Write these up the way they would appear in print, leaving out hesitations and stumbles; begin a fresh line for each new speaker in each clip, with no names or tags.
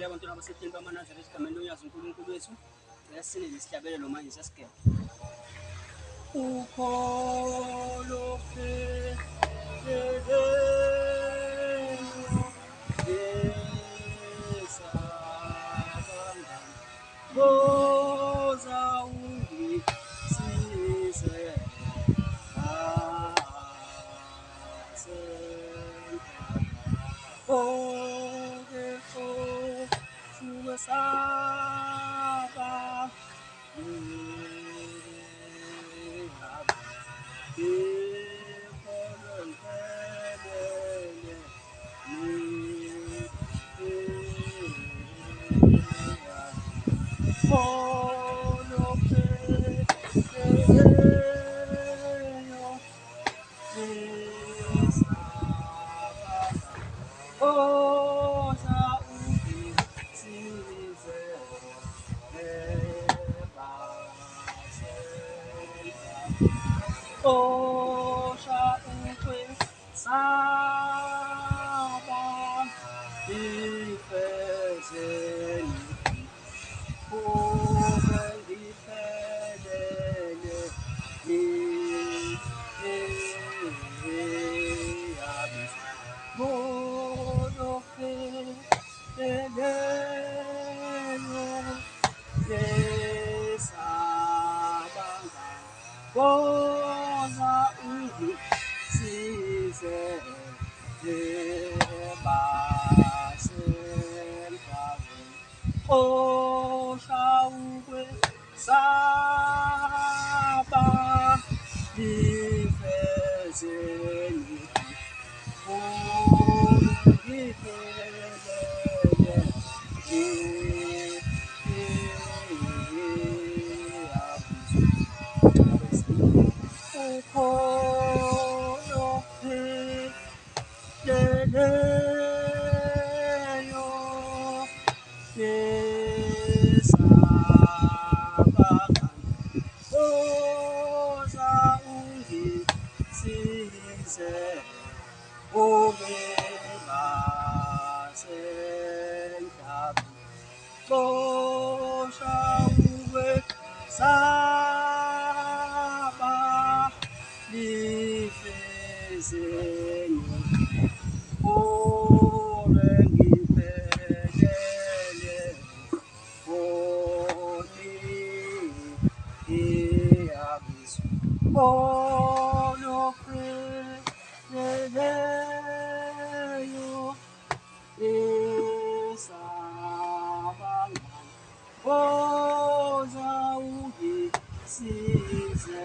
abantwana abasetyhini bamanazaretha egameni lonyazi uNkulunkulu wethu. Uyasininza isihlabelelo manje sesigebe. Ukholo pheleleyo esabangani boza ungisize Saba Osha ukwe saba ifezeni ube ngiphelele yabiza mono pheleleyo yesabanga Boza ungisize ebasemhlabeni osha ukwe saba ifezeni ungiphelele ukholo pheleleyo esabangani boza ungisize ubengasemhlabeni bosha ukwe saba lifezeni ube ngiphelele oni iyabizo ono pheleleyo esabangani boza ungisize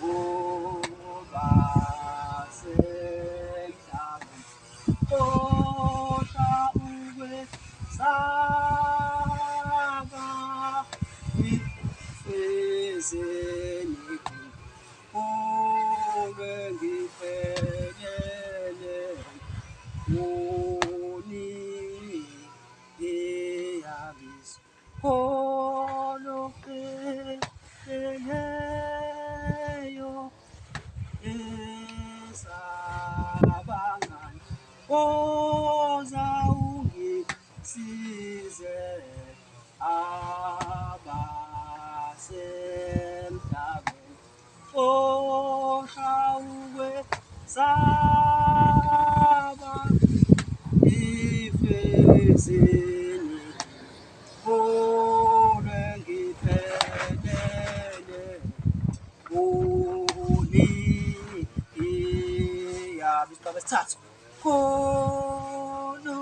obasemhlabeni osha ukwe saba ifezeni ube ngiphelele oni iyabizo kholo pheleleyo esabangani boza ungisize abasemhlabeni osha ukwe saba ifezeni ube ngiphelele oni iyabizo besithathu kholo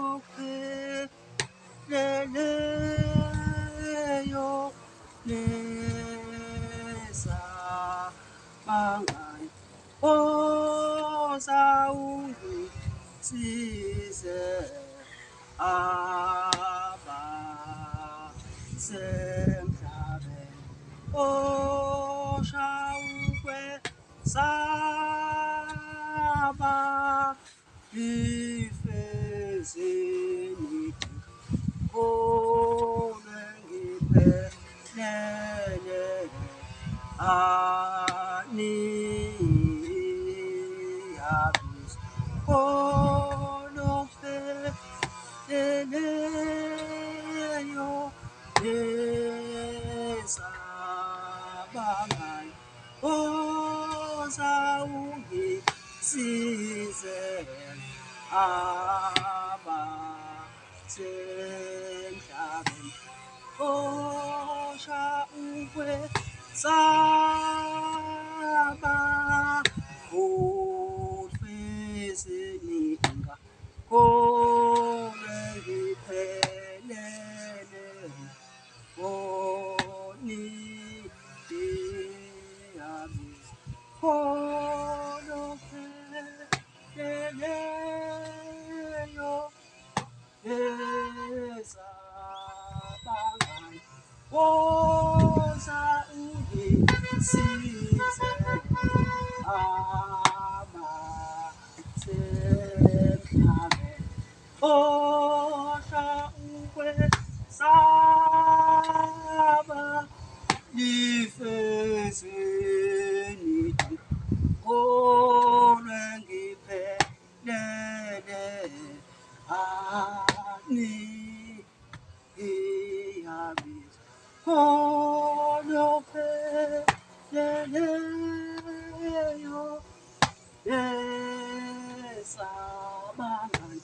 pheleleyo nesabangani boza ungisize abasemhlabeni osha ukwe saba ifezeni ube ngiphelele ani yabizo ono pheleleyo abasemhlabeni osha ukwesaba ufeseninga kome ngiphelele koni diyabi kono pheleleyo esabangani woza ungisize abasemhlabeni osha ukwesaba lifezeni kolwe ngiphelele ani iyabiza kolwe pheleleyo esabangani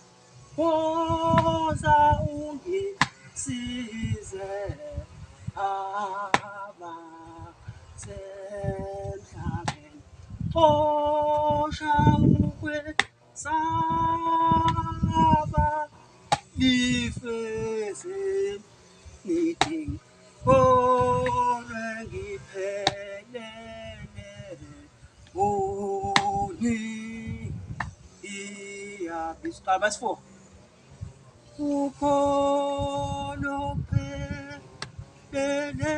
woza ungisize abasemhlabeni osha ukwesaba lifezeni nithi kolwe ngiphelele oni iyabisa verse 4 ukholo pheleleyo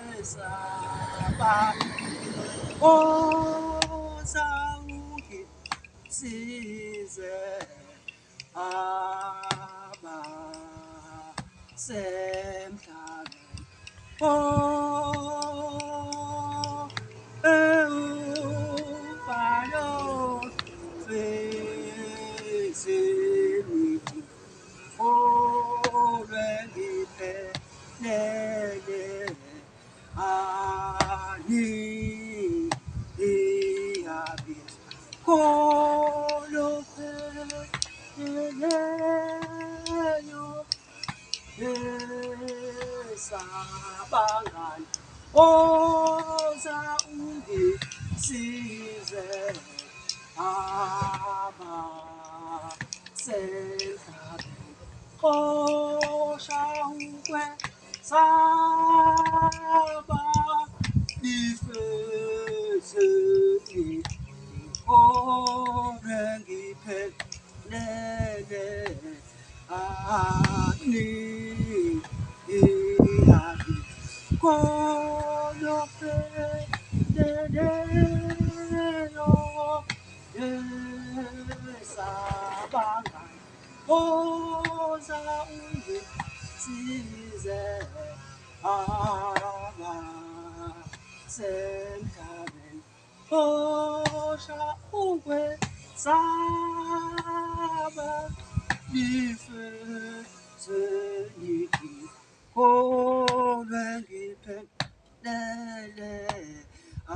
esaba oza ungisize abasemhlabeni ufalo fezenithi kolwe ngiphelele ani iyabiza kolwe pheleleyo esabangani oza ungisize abasemhlabeni osha ukwesaba lifezeni kolwe ngiphelele ani iyabi kolwe pheleleyo esabangani oza ungisize abasemhlabeni osha ukwesaba lifezenithi kolwe ngiphelele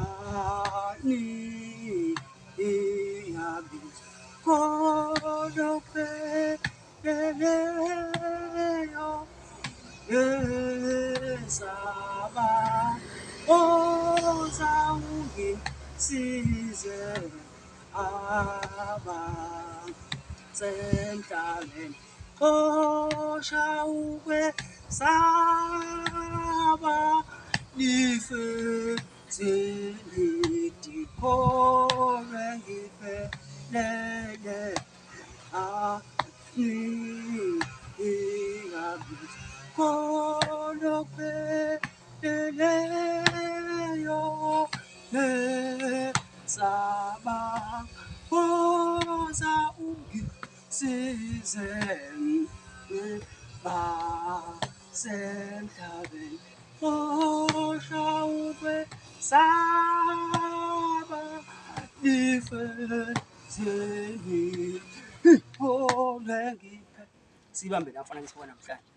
ani iyabiza kolwe pheleleyo esaba oza ungisize abasemhlabeni osha ukwesaba lifezenithi kolwe ngiphelele ani iyabiza kolwe pheleleyo esaba oza ungisize abasemhlabeni osha ukwesaba lifezeni kolwe ngiphelele sibambe la mfana ngisibona namhlanje.